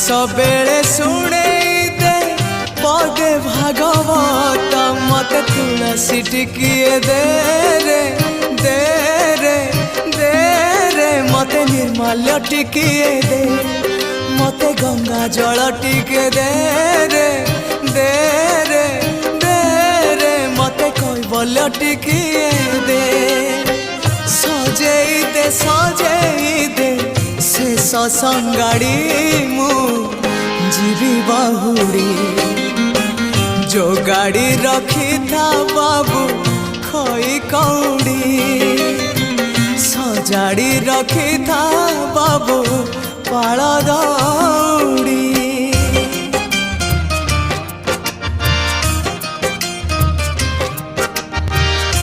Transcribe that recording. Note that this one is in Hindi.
सबेले शुणे दे पदे भागवत मत तुलसी टिकिए दे रे दे रे दे रे मते निर्मल्य टिकिए दे मते गंगा जल टिके दे रे दे रे दे रे मते कैवल्य टिकिए दे सजेई दे शेष संगाड़ी मु जीवी बाहुड़ी जो गाड़ी रखी था बाबू खई कौड़ी सजाड़ी रखी था बाबू पाल दौड़ी।